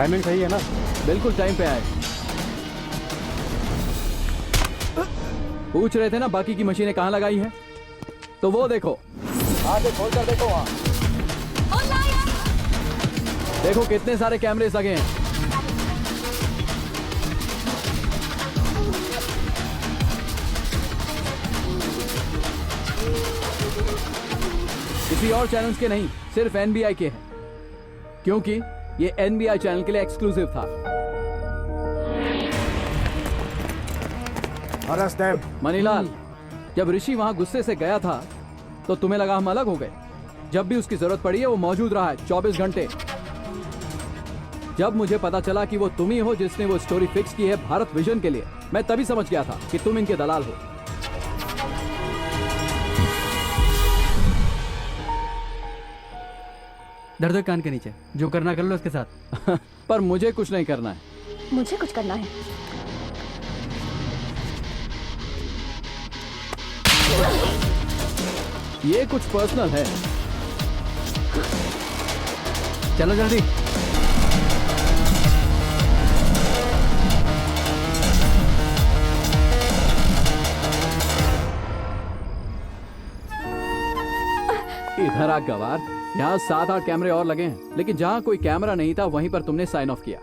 Timing सही है ना? बिल्कुल टाइम पे आए। पूछ रहे थे ना बाकी की मशीनें कहाँ लगाई हैं, तो वो देखो, आगे खोल कर देखो वहाँ। देखो कितने सारे कैमरेस लगे हैं। किसी और चैनल्स के नहीं, सिर्फ एनबीआई के हैं, क्योंकि ये एनबीआई चैनल के लिए एक्सक्लूसिव था। मनीलाल, जब ऋषि वहां गुस्से से गया था तो तुम्हें लगा हम अलग हो गए। जब भी उसकी जरूरत पड़ी है वो मौजूद रहा है 24 घंटे। जब मुझे पता चला कि वो तुम ही हो जिसने वो स्टोरी फिक्स की है भारत विजन के लिए, मैं तभी समझ गया था कि तुम इनके दलाल हो। दर्द है कान के नीचे, जो करना कर लो उसके साथ। पर मुझे कुछ नहीं करना है। मुझे कुछ करना है। ये कुछ पर्सनल है। चलो जल्दी। इधर आ गवार, यहाँ 7-8 कैमरे और लगे हैं, लेकिन जहाँ कोई कैमरा नहीं था वहीं पर तुमने साइन ऑफ किया।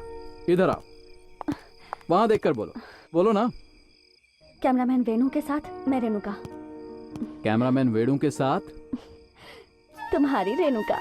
इधर आओ, वहां देखकर बोलो। बोलो ना। कैमरामैन वेणु के साथ मैं रेणुका। कैमरामैन वेणु के साथ तुम्हारी रेणुका।